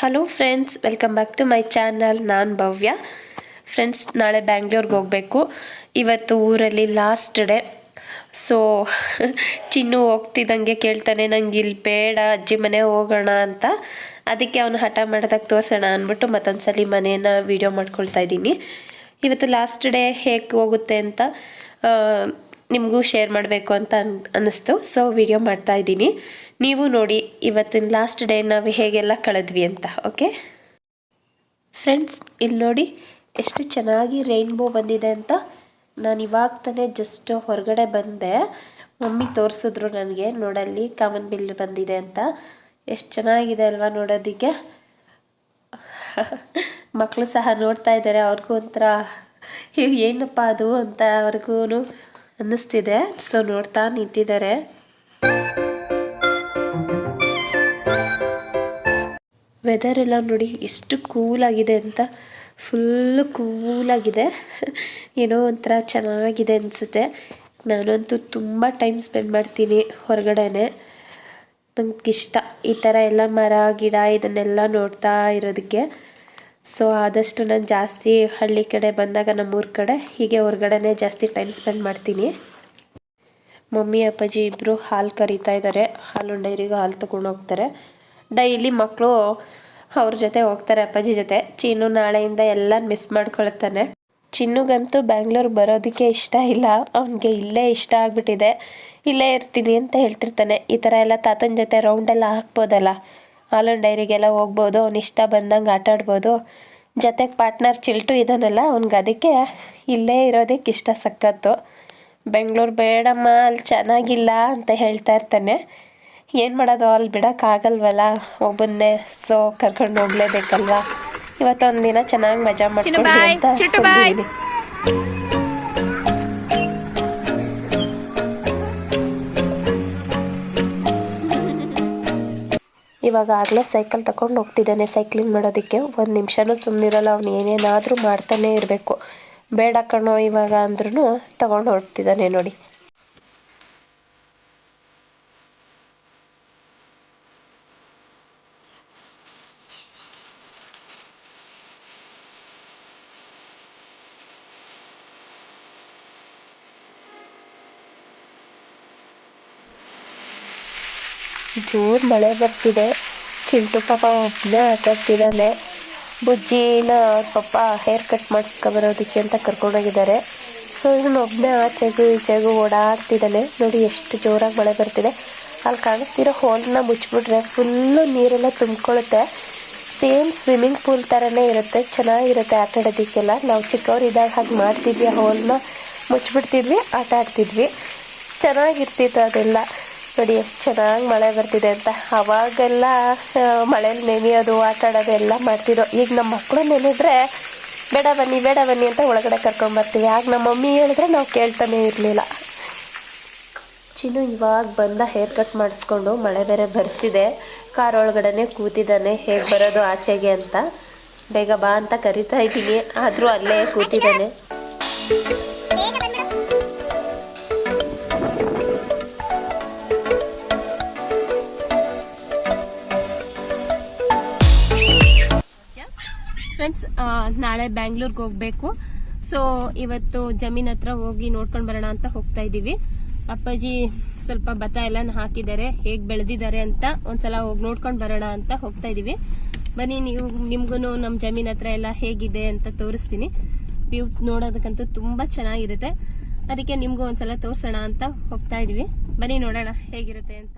Hello friends, welcome back to my channel. ನಾನು Bhavya. Friends, ನಾಳೆ ಬ್ಯಾಂಗ್ಳೂರ್ಗೆ ಹೋಗಬೇಕು. ಇವತ್ತು ಊರಲ್ಲಿ ಲಾಸ್ಟ್ ಡೇ. ಸೊ ಚಿನ್ನು ಹೋಗ್ತಿದ್ದಂಗೆ ಕೇಳ್ತಾನೆ, ನಂಗೆ ಇಲ್ಲಿ ಬೇಡ, ಅಜ್ಜಿ ಮನೆ ಹೋಗೋಣ ಅಂತ. ಅದಕ್ಕೆ ಅವನು ಹಠ ಮಾಡಿದಾಗ ತೋರಿಸೋಣ ಅಂದ್ಬಿಟ್ಟು ಮತ್ತೊಂದು ಸಲ ಮನೇನ ವೀಡಿಯೋ ಮಾಡ್ಕೊಳ್ತಾ ಇದ್ದೀನಿ. ಇವತ್ತು ಲಾಸ್ಟ್ ಡೇ ಹೇಗೆ ಹೋಗುತ್ತೆ ಅಂತ ನಿಮಗೂ ಶೇರ್ ಮಾಡಬೇಕು ಅಂತ ಅನ್ನಿಸ್ತು. ಸೊ ವಿಡಿಯೋ ಮಾಡ್ತಾ ಇದ್ದೀನಿ. ನೀವು ನೋಡಿ ಇವತ್ತಿನ ಲಾಸ್ಟ್ ಡೇ ನಾವು ಹೇಗೆಲ್ಲ ಕಳೆದ್ವಿ ಅಂತ. ಓಕೆ ಫ್ರೆಂಡ್ಸ್, ಇಲ್ಲಿ ನೋಡಿ ಎಷ್ಟು ಚೆನ್ನಾಗಿ ರೈನ್ಬೋ ಬಂದಿದೆ ಅಂತ. ನಾನು ಇವಾಗ ತಾನೇ ಜಸ್ಟ್ ಹೊರಗಡೆ ಬಂದೆ. ಮಮ್ಮಿ ತೋರಿಸಿದ್ರು ನನಗೆ, ನೋಡಲ್ಲಿ ಕಾಮನ್ ಬಿಲ್ ಬಂದಿದೆ ಅಂತ. ಎಷ್ಟು ಚೆನ್ನಾಗಿದೆ ಅಲ್ವಾ ನೋಡೋದಕ್ಕೆ. ಮಕ್ಕಳು ಸಹ ನೋಡ್ತಾ ಇದ್ದಾರೆ. ಅವ್ರಿಗೂ ಒಂಥರ ಏನಪ್ಪ ಅದು ಅಂತ ಅವ್ರಿಗೂ ಅನ್ನಿಸ್ತಿದೆ. ಸೊ ನೋಡ್ತಾ ನಿಂತಿದ್ದಾರೆ. ವೆದರ್ ಎಲ್ಲ ನೋಡಿ ಎಷ್ಟು ಕೂಲಾಗಿದೆ ಅಂತ. ಫುಲ್ಲು ಕೂಲಾಗಿದೆ. ಏನೋ ಒಂಥರ ಚೆನ್ನಾಗಿದೆ ಅನಿಸುತ್ತೆ. ನಾನಂತೂ ತುಂಬ ಟೈಮ್ ಸ್ಪೆಂಡ್ ಮಾಡ್ತೀನಿ ಹೊರಗಡೆನೆ. ನಂಗೆ ಇಷ್ಟ ಈ ಥರ ಎಲ್ಲ ಮರ ಗಿಡ ಇದನ್ನೆಲ್ಲ ನೋಡ್ತಾ ಇರೋದಕ್ಕೆ. ಸೊ ಆದಷ್ಟು ನಾನು ಜಾಸ್ತಿ ಹಳ್ಳಿ ಕಡೆ ಬಂದಾಗ ನಮ್ಮೂರ ಕಡೆ ಹೀಗೆ ಹೊರಗಡೆನೇ ಜಾಸ್ತಿ ಟೈಮ್ ಸ್ಪೆಂಡ್ ಮಾಡ್ತೀನಿ. ಮಮ್ಮಿ ಅಪ್ಪಾಜಿ ಇಬ್ಬರು ಹಾಲು ಕರಿತಾ ಇದ್ದಾರೆ. ಹಾಲು ಡೈರಿಗೆ ಹಾಲು ತೊಗೊಂಡು ಹೋಗ್ತಾರೆ. ಡೈಲಿ ಮಕ್ಕಳು ಅವ್ರ ಜೊತೆ ಹೋಗ್ತಾರೆ, ಅಪ್ಪಾಜಿ ಜೊತೆ. ಚಿನ್ನು ನಾಳೆಯಿಂದ ಎಲ್ಲ ಮಿಸ್ ಮಾಡ್ಕೊಳ್ತಾನೆ. ಚಿನ್ನುಗಂತೂ ಬ್ಯಾಂಗ್ಳೂರ್ಗೆ ಬರೋದಕ್ಕೆ ಇಷ್ಟ ಇಲ್ಲ. ಅವನಿಗೆ ಇಲ್ಲೇ ಇಷ್ಟ ಆಗಿಬಿಟ್ಟಿದೆ. ಇಲ್ಲೇ ಇರ್ತೀನಿ ಅಂತ ಹೇಳ್ತಿರ್ತಾನೆ. ಈ ಥರ ಎಲ್ಲ ತಾತನ ಜೊತೆ ರೌಂಡೆಲ್ಲ ಹಾಕ್ಬೋದಲ್ಲ, ಹಾಲನ್ ಡೈರಿಗೆಲ್ಲ ಹೋಗ್ಬೋದು, ಅವ್ನು ಇಷ್ಟ ಬಂದಂಗೆ ಆಟ ಆಡ್ಬೋದು. ಜೊತೆಗೆ ಪಾರ್ಟ್ನರ್ ಚಿಲ್ಟು ಇದ್ದಾನಲ್ಲ, ಅವ್ನಿಗೆ ಅದಕ್ಕೆ ಇಲ್ಲೇ ಇರೋದಕ್ಕೆ ಇಷ್ಟ ಸಖತ್ತು. ಬೆಂಗಳೂರು ಬೇಡಮ್ಮ, ಅಲ್ಲಿ ಚೆನ್ನಾಗಿಲ್ಲ ಅಂತ ಹೇಳ್ತಾ ಇರ್ತಾನೆ. ಏನು ಮಾಡೋದು, ಅಲ್ಲಿ ಬಿಡೋಕ್ಕಾಗಲ್ವಲ್ಲ ಒಬ್ಬನ್ನೇ. ಸೊ ಕರ್ಕೊಂಡು ಹೋಗ್ಲೇಬೇಕಲ್ವ. ಇವತ್ತೊಂದು ದಿನ ಚೆನ್ನಾಗಿ ಮಜಾ ಮಾಡ್ಕೊಂಡು ಅಂತ ಸುಮ್ಮನಿದ್ದೀನಿ. ಇವಾಗಲೇ ಸೈಕಲ್ ತಗೊಂಡು ಹೋಗ್ತಿದ್ದಾನೆ ಸೈಕ್ಲಿಂಗ್ ಮಾಡೋದಕ್ಕೆ. ಒಂದು ನಿಮಿಷನೂ ಸುಮ್ಮನಿರಲ್ಲ. ಅವನು ಏನೇನಾದರೂ ಮಾಡ್ತಾನೇ ಇರಬೇಕು. ಬೇಡ ಕಣೋ ಇವಾಗ ಅಂದ್ರೂ ತಗೊಂಡು ಹೊರಡ್ತಿದ್ದಾನೆ ನೋಡಿ. ಜೋರು ಮಳೆ ಬರ್ತಿದೆ. ಚಿಂಟು ಪಾಪ ಒಬ್ಬನೇ ಆಟಾಡ್ತಿದ್ದಾನೆ. ಬುಜ್ಜಿನ ಅವ್ರ ಪಾಪ ಹೇರ್ ಕಟ್ ಮಾಡಿಸ್ಕೊಬರೋದಕ್ಕೆ ಅಂತ ಕರ್ಕೊಂಡೋಗಿದ್ದಾರೆ. ಸೊ ಇವನು ಒಬ್ಬನೇ ಆಚೆಗೂ ಈಚೆಗೂ ಓಡಾಡ್ತಿದ್ದಾನೆ. ನೋಡಿ ಎಷ್ಟು ಜೋರಾಗಿ ಮಳೆ ಬರ್ತಿದೆ. ಅಲ್ಲಿ ಕಾಣಿಸ್ತಿರೋ ಹೋಲನ್ನ ಮುಚ್ಚಿಬಿಟ್ರೆ ಫುಲ್ಲು ನೀರೆಲ್ಲ ತುಂಬಿಕೊಳ್ಳುತ್ತೆ. ಸೇಮ್ ಸ್ವಿಮ್ಮಿಂಗ್ ಪೂಲ್ ಥರನೇ ಇರುತ್ತೆ. ಚೆನ್ನಾಗಿರುತ್ತೆ ಆಟ ಆಡೋದಕ್ಕೆಲ್ಲ. ನಾವು ಚಿಕ್ಕವರಿದ್ದಾಗ ಹಾಗೆ ಮಾಡ್ತಿದ್ವಿ. ಆ ಹೋಲನ್ನ ಮುಚ್ಚಿಬಿಡ್ತಿದ್ವಿ, ಆಟ ಆಡ್ತಿದ್ವಿ. ಚೆನ್ನಾಗಿರ್ತಿತ್ತು ಅದೆಲ್ಲ. ನೋಡಿ ಎಷ್ಟು ಚೆನ್ನಾಗಿ ಮಳೆ ಬರ್ತಿದೆ ಅಂತ. ಅವಾಗೆಲ್ಲ ಮಳೇಲಿ ನೆನೆಯೋದು, ಆಟ ಆಡೋದು ಎಲ್ಲ ಮಾಡ್ತಿದ್ದೋ. ಈಗ ನಮ್ಮ ಮಕ್ಕಳು ನೆನೆದ್ರೆ ಬೇಡ ಬನ್ನಿ ಅಂತ ಒಳಗಡೆ ಕರ್ಕೊಂಬರ್ತೀವಿ. ಆಗ ನಮ್ಮ ಮಮ್ಮಿ ಹೇಳಿದ್ರೆ ನಾವು ಕೇಳ್ತಾನೆ ಇರಲಿಲ್ಲ. ಚಿನ್ನು ಇವಾಗ ಬಂದ ಹೇರ್ ಕಟ್ ಮಾಡಿಸ್ಕೊಂಡು, ಮಳೆ ಬೇರೆ ಬರ್ತಿದೆ. ಕಾರ್ ಒಳಗಡೆ ಕೂತಿದ್ದಾನೆ. ಹೇಗೆ ಬರೋದು ಆಚೆಗೆ ಅಂತ. ಬೇಗ ಬಾ ಅಂತ ಕರಿತಾ ಇದ್ದೀನಿ, ಆದರೂ ಅಲ್ಲೇ ಕೂತಿದ್ದಾನೆ. ಫ್ರೆಂಡ್ಸ್, ನಾಳೆ ಬ್ಯಾಂಗ್ಳೂರ್ಗೆ ಹೋಗ್ಬೇಕು. ಸೊ ಇವತ್ತು ಜಮೀನ್ ಹತ್ರ ಹೋಗಿ ನೋಡ್ಕೊಂಡು ಬರೋಣ ಅಂತ ಹೋಗ್ತಾ ಇದ್ದೀವಿ. ಅಪ್ಪಾಜಿ ಸ್ವಲ್ಪ ಭತ್ತ ಎಲ್ಲ ಹಾಕಿದ್ದಾರೆ, ಹೇಗೆ ಬೆಳೆದಿದ್ದಾರೆ ಅಂತ ಒಂದ್ಸಲ ಹೋಗಿ ನೋಡ್ಕೊಂಡು ಬರೋಣ ಅಂತ ಹೋಗ್ತಾ ಇದೀವಿ. ಬನ್ನಿ, ನಿಮ್ಗೂ ನಮ್ಮ ಜಮೀನ್ ಹತ್ರ ಎಲ್ಲ ಹೇಗಿದೆ ಅಂತ ತೋರಿಸ್ತೀನಿ. ವ್ಯೂ ನೋಡೋದಕ್ಕಂತೂ ತುಂಬಾ ಚೆನ್ನಾಗಿರುತ್ತೆ. ಅದಕ್ಕೆ ನಿಮ್ಗೂ ಒಂದ್ಸಲ ತೋರ್ಸೋಣ ಅಂತ ಹೋಗ್ತಾ ಇದೀವಿ. ಬನ್ನಿ ನೋಡೋಣ ಹೇಗಿರುತ್ತೆ ಅಂತ.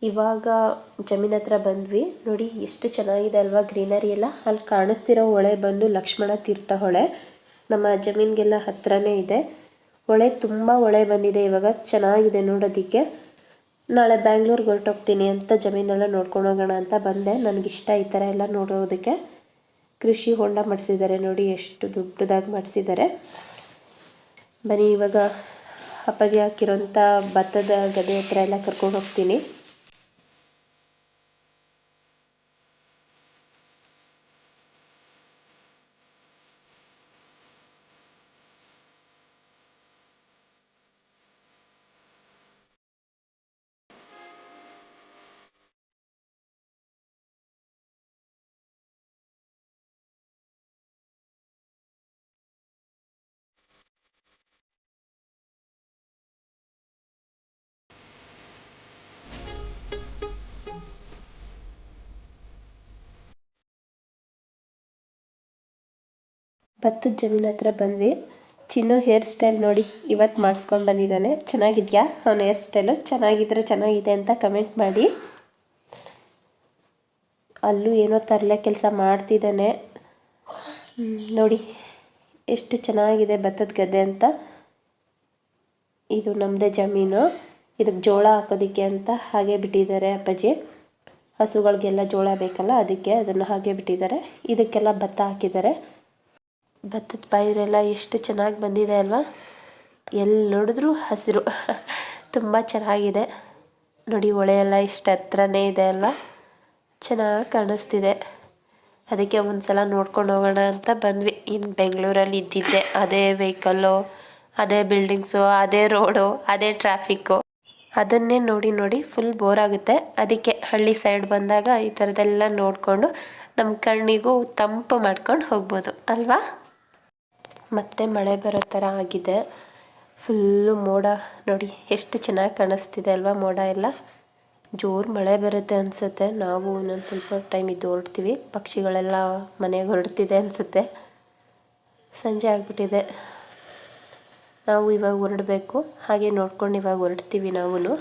ಇವಾಗ ಜಮೀನ್ ಹತ್ರ ಬಂದ್ವಿ. ನೋಡಿ ಎಷ್ಟು ಚೆನ್ನಾಗಿದೆ ಅಲ್ವಾ ಗ್ರೀನರಿ ಎಲ್ಲ. ಅಲ್ಲಿ ಕಾಣಿಸ್ತಿರೋ ಹೊಳೆ ಬಂದು ಲಕ್ಷ್ಮಣ ತೀರ್ಥ ಹೊಳೆ. ನಮ್ಮ ಜಮೀನಿಗೆಲ್ಲ ಹತ್ರನೇ ಇದೆ ಹೊಳೆ. ತುಂಬ ಹೊಳೆ ಬಂದಿದೆ ಇವಾಗ, ಚೆನ್ನಾಗಿದೆ ನೋಡೋದಕ್ಕೆ. ನಾಳೆ ಬ್ಯಾಂಗ್ಳೂರ್ಗೆ ಹೊರಟೋಗ್ತೀನಿ ಅಂತ ಜಮೀನೆಲ್ಲ ನೋಡ್ಕೊಂಡು ಹೋಗೋಣ ಅಂತ ಬಂದೆ. ನನಗಿಷ್ಟ ಈ ಥರ ಎಲ್ಲ ನೋಡೋದಕ್ಕೆ. ಕೃಷಿ ಹೊಂಡ ಮಾಡಿಸಿದ್ದಾರೆ ನೋಡಿ, ಎಷ್ಟು ದೊಡ್ಡದಾಗಿ ಮಾಡಿಸಿದ್ದಾರೆ. ಬನ್ನಿ ಇವಾಗ ಅಪ್ಪಾಜಿ ಹಾಕಿರೋಂಥ ಭತ್ತದ ಗದ್ದೆ ಹತ್ರ ಎಲ್ಲ ಕರ್ಕೊಂಡು ಹೋಗ್ತೀನಿ. ಭತ್ತದ ಜಮೀನ್ ಹತ್ರ ಬಂದ್ವಿ. ಚಿನ್ನು ಹೇರ್ ಸ್ಟೈಲ್ ನೋಡಿ ಇವತ್ತು ಮಾಡಿಸ್ಕೊಂಡು ಬಂದಿದ್ದಾನೆ. ಚೆನ್ನಾಗಿದೆಯಾ ಅವನ ಹೇರ್ ಸ್ಟೈಲು? ಚೆನ್ನಾಗಿದ್ರೆ ಚೆನ್ನಾಗಿದೆ ಅಂತ ಕಮೆಂಟ್ ಮಾಡಿ. ಅಲ್ಲೂ ಏನೋ ತರಲೆ ಕೆಲಸ ಮಾಡ್ತಿದ್ದಾನೆ ನೋಡಿ, ಎಷ್ಟು ಚೆನ್ನಾಗಿದೆ ಭತ್ತದ ಗದ್ದೆ ಅಂತ. ಇದು ನಮ್ಮದೇ ಜಮೀನು. ಇದಕ್ಕೆ ಜೋಳ ಹಾಕೋದಕ್ಕೆ ಅಂತ ಹಾಗೆ ಬಿಟ್ಟಿದ್ದಾರೆ ಅಪ್ಪಾಜಿ. ಹಸುಗಳಿಗೆಲ್ಲ ಜೋಳ ಬೇಕಲ್ಲ, ಅದಕ್ಕೆ ಅದನ್ನು ಹಾಗೆ ಬಿಟ್ಟಿದ್ದಾರೆ. ಇದಕ್ಕೆಲ್ಲ ಭತ್ತ ಹಾಕಿದ್ದಾರೆ. ಭತ್ತದ ಪೈರೆಲ್ಲ ಎಷ್ಟು ಚೆನ್ನಾಗಿ ಬಂದಿದೆ ಅಲ್ವಾ? ಎಲ್ಲಿ ನೋಡಿದ್ರೂ ಹಸಿರು ತುಂಬ ಚೆನ್ನಾಗಿದೆ ನೋಡಿ. ಹೊಳೆ ಎಲ್ಲ ಇಷ್ಟು ಹತ್ರನೇ ಇದೆ ಅಲ್ವಾ? ಚೆನ್ನಾಗಿ ಕಾಣಿಸ್ತಿದೆ. ಅದಕ್ಕೆ ಒಂದು ಸಲ ನೋಡ್ಕೊಂಡು ಹೋಗೋಣ ಅಂತ ಬಂದ್ವಿ. ಇನ್ನು ಬೆಂಗಳೂರಲ್ಲಿ ಇದ್ದಿದ್ದೆ ಅದೇ ವೆಹಿಕಲ್ಲು, ಅದೇ ಬಿಲ್ಡಿಂಗ್ಸು, ಅದೇ ರೋಡು, ಅದೇ ಟ್ರಾಫಿಕ್ಕು, ಅದನ್ನೇ ನೋಡಿ ನೋಡಿ ಫುಲ್ ಬೋರ್ ಆಗುತ್ತೆ. ಅದಕ್ಕೆ ಹಳ್ಳಿ ಸೈಡ್ ಬಂದಾಗ ಈ ಥರದ್ದೆಲ್ಲ ನೋಡಿಕೊಂಡು ನಮ್ಮ ಕಣ್ಣಿಗೂ ತಂಪು ಮಾಡ್ಕೊಂಡು ಹೋಗ್ಬೋದು ಅಲ್ವಾ? ಮತ್ತೆ ಮಳೆ ಬರೋ ಥರ ಆಗಿದೆ. ಫುಲ್ಲು ಮೋಡ ನೋಡಿ, ಎಷ್ಟು ಚೆನ್ನಾಗಿ ಕಾಣಿಸ್ತಿದೆ ಅಲ್ವಾ? ಮೋಡ ಎಲ್ಲ ಜೋರು ಮಳೆ ಬರುತ್ತೆ ಅನಿಸುತ್ತೆ. ನಾವು ಇನ್ನೊಂದು ಸ್ವಲ್ಪ ಟೈಮ್ ಇದ್ದು ಹೊರಡ್ತೀವಿ. ಪಕ್ಷಿಗಳೆಲ್ಲ ಮನೆಗೆ ಹೊರಡ್ತಿದೆ ಅನಿಸುತ್ತೆ. ಸಂಜೆ ಆಗಿಬಿಟ್ಟಿದೆ. ನಾವು ಇವಾಗ ಹೊರಡಬೇಕು. ಹಾಗೆ ನೋಡ್ಕೊಂಡು ಇವಾಗ ಹೊರಡ್ತೀವಿ ನಾವು.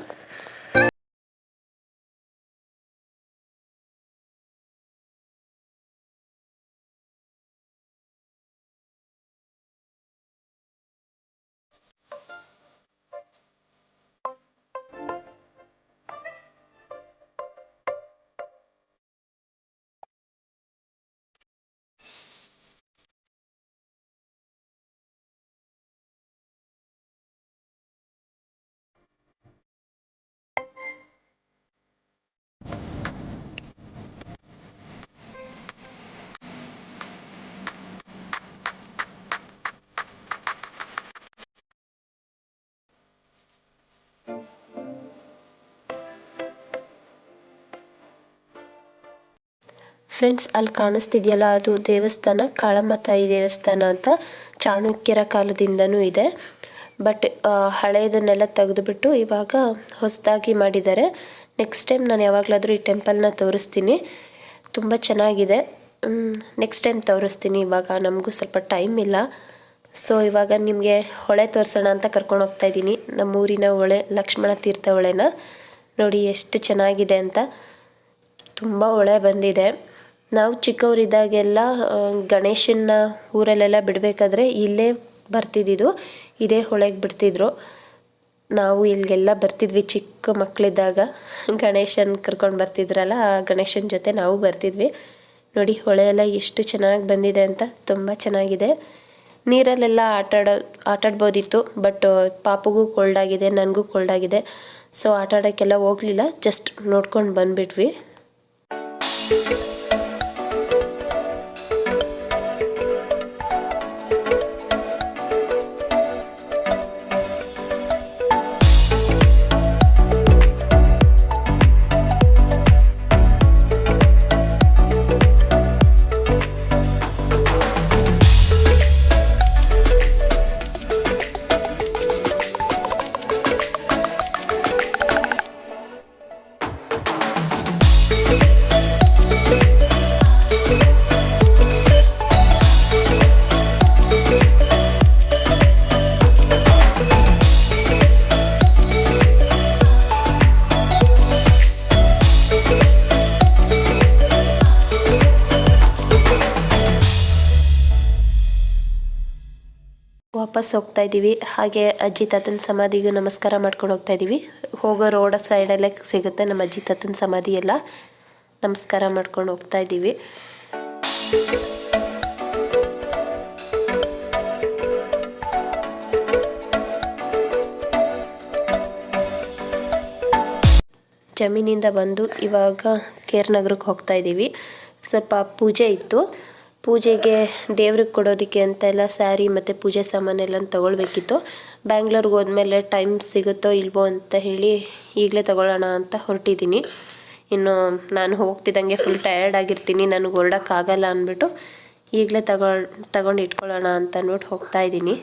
ಫ್ರೆಂಡ್ಸ್, ಅಲ್ಲಿ ಕಾಣಿಸ್ತಿದೆಯಲ್ಲ ಅದು ದೇವಸ್ಥಾನ, ಕಾಳಮ್ಮ ತಾಯಿ ದೇವಸ್ಥಾನ ಅಂತ. ಚಾಣಕ್ಯರ ಕಾಲದಿಂದನೂ ಇದೆ. ಬಟ್ ಹಳೆಯದನ್ನೆಲ್ಲ ತೆಗೆದುಬಿಟ್ಟು ಇವಾಗ ಹೊಸದಾಗಿ ಮಾಡಿದ್ದಾರೆ. ನೆಕ್ಸ್ಟ್ ಟೈಮ್ ನಾನು ಯಾವಾಗಲಾದರೂ ಈ ಟೆಂಪಲ್ನ ತೋರಿಸ್ತೀನಿ. ತುಂಬ ಚೆನ್ನಾಗಿದೆ. ನೆಕ್ಸ್ಟ್ ಟೈಮ್ ತೋರಿಸ್ತೀನಿ. ಇವಾಗ ನಮಗೂ ಸ್ವಲ್ಪ ಟೈಮ್ ಇಲ್ಲ. ಸೊ ಇವಾಗ ನಿಮಗೆ ಹೊಳೆ ತೋರಿಸೋಣ ಅಂತ ಕರ್ಕೊಂಡು ಹೋಗ್ತಾಯಿದ್ದೀನಿ. ನಮ್ಮೂರಿನ ಹೊಳೆ, ಲಕ್ಷ್ಮಣ ತೀರ್ಥ ಹೊಳೆನ ನೋಡಿ ಎಷ್ಟು ಚೆನ್ನಾಗಿದೆ ಅಂತ. ತುಂಬ ಹೊಳೆ ಬಂದಿದೆ. ನಾವು ಚಿಕ್ಕವರಿದ್ದಾಗೆಲ್ಲ ಗಣೇಶನ ಊರಲ್ಲೆಲ್ಲ ಬಿಡಬೇಕಾದ್ರೆ ಇಲ್ಲೇ ಬರ್ತಿದ್ದಿದ್ದು, ಇದೇ ಹೊಳೆಗೆ ಬಿಡ್ತಿದ್ರು. ನಾವು ಇಲ್ಲಿಗೆಲ್ಲ ಬರ್ತಿದ್ವಿ ಚಿಕ್ಕ ಮಕ್ಕಳಿದ್ದಾಗ. ಗಣೇಶನ ಕರ್ಕೊಂಡು ಬರ್ತಿದ್ರಲ್ಲ, ಆ ಗಣೇಶನ ಜೊತೆ ನಾವು ಬರ್ತಿದ್ವಿ. ನೋಡಿ ಹೊಳೆ ಎಲ್ಲ ಎಷ್ಟು ಚೆನ್ನಾಗಿ ಬಂದಿದೆ ಅಂತ. ತುಂಬ ಚೆನ್ನಾಗಿದೆ. ನೀರಲ್ಲೆಲ್ಲ ಆಟಾಡ್ಬೋದಿತ್ತು. ಬಟ್ ಪಾಪಗೂ ಕೋಲ್ಡ್ ಆಗಿದೆ, ನನಗೂ ಕೋಲ್ಡ್ ಆಗಿದೆ. ಸೊ ಆಟಾಡೋಕ್ಕೆಲ್ಲ ಹೋಗಲಿಲ್ಲ, ಜಸ್ಟ್ ನೋಡ್ಕೊಂಡು ಬಂದುಬಿಟ್ವಿ. ವಾಪಸ್ ಹೋಗ್ತಾ ಇದ್ದೀವಿ. ಹಾಗೆ ಅಜ್ಜಿ ತಾತನ ಸಮಾಧಿಗೂ ನಮಸ್ಕಾರ ಮಾಡ್ಕೊಂಡು ಹೋಗ್ತಾ ಇದ್ದೀವಿ. ಹೋಗೋ ರೋಡ್ ಸೈಡಲ್ಲೇ ಸಿಗುತ್ತೆ ನಮ್ಮ ಅಜ್ಜಿ ತಾತನ ಸಮಾಧಿ ಎಲ್ಲ. ನಮಸ್ಕಾರ ಮಾಡ್ಕೊಂಡು ಹೋಗ್ತಾ ಇದ್ದೀವಿ. ಜಮೀನಿಂದ ಬಂದು ಇವಾಗ ಕೇರ್ ನಗರಕ್ಕೆ ಹೋಗ್ತಾ ಇದ್ದೀವಿ. ಸ್ವಲ್ಪ ಪೂಜೆ ಇತ್ತು, ಪೂಜೆಗೆ ದೇವ್ರಿಗೆ ಕೊಡೋದಕ್ಕೆ ಅಂತೆಲ್ಲ ಸ್ಯಾರಿ ಮತ್ತು ಪೂಜೆ ಸಾಮಾನೆಲ್ಲ ತೊಗೊಳ್ಬೇಕಿತ್ತು. ಬ್ಯಾಂಗ್ಳೂರ್ಗೆ ಹೋದ್ಮೇಲೆ ಟೈಮ್ ಸಿಗುತ್ತೋ ಇಲ್ವೋ ಅಂತ ಹೇಳಿ ಈಗಲೇ ತೊಗೊಳ್ಳೋಣ ಅಂತ ಹೊರಟಿದ್ದೀನಿ. ಇನ್ನು ನಾನು ಹೋಗ್ತಿದ್ದಂಗೆ ಫುಲ್ ಟಯರ್ಡ್ ಆಗಿರ್ತೀನಿ, ನನಗೆ ಹೊರಡೋಕ್ಕಾಗಲ್ಲ ಅಂದ್ಬಿಟ್ಟು ಈಗಲೇ ತಗೊಂಡು ಇಟ್ಕೊಳ್ಳೋಣ ಅಂತ ಅಂದ್ಬಿಟ್ಟು ಹೋಗ್ತಾ ಇದ್ದೀನಿ.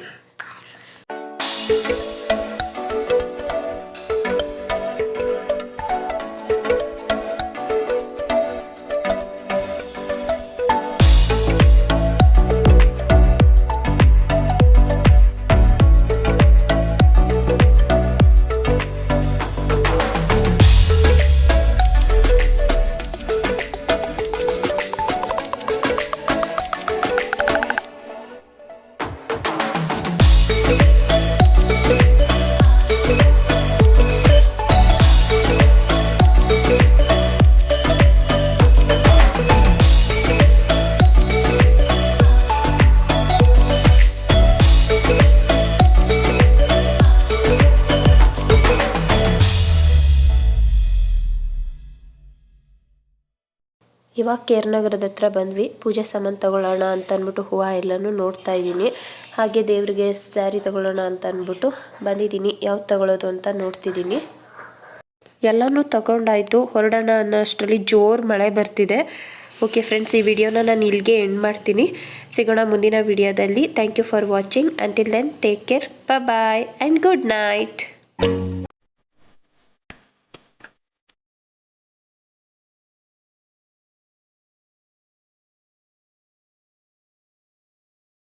ಇವಾಗ ಕೇರ್ ನಗರದ ಹತ್ರ ಬಂದ್ವಿ. ಪೂಜೆ ಸಾಮಾನು ತೊಗೊಳ್ಳೋಣ ಅಂತ ಅಂದ್ಬಿಟ್ಟು ಹೂವು ಎಲ್ಲನೂ ನೋಡ್ತಾ ಇದ್ದೀನಿ. ಹಾಗೆ ದೇವರಿಗೆ ಸ್ಯಾರಿ ತೊಗೊಳ್ಳೋಣ ಅಂತ ಅಂದ್ಬಿಟ್ಟು ಬಂದಿದ್ದೀನಿ. ಯಾವ್ದು ತೊಗೊಳ್ಳೋದು ಅಂತ ನೋಡ್ತಿದ್ದೀನಿ. ಎಲ್ಲನೂ ತಗೊಂಡಾಯಿತು, ಹೊರಡೋಣ ಅನ್ನೋಷ್ಟರಲ್ಲಿ ಜೋರು ಮಳೆ ಬರ್ತಿದೆ. ಓಕೆ ಫ್ರೆಂಡ್ಸ್, ಈ ವಿಡಿಯೋನ ನಾನು ಇಲ್ಲಿಗೆ ಎಂಡ್ ಮಾಡ್ತೀನಿ. ಸಿಗೋಣ ಮುಂದಿನ ವಿಡಿಯೋದಲ್ಲಿ. Thank you for watching. Until then take care, bye and good night.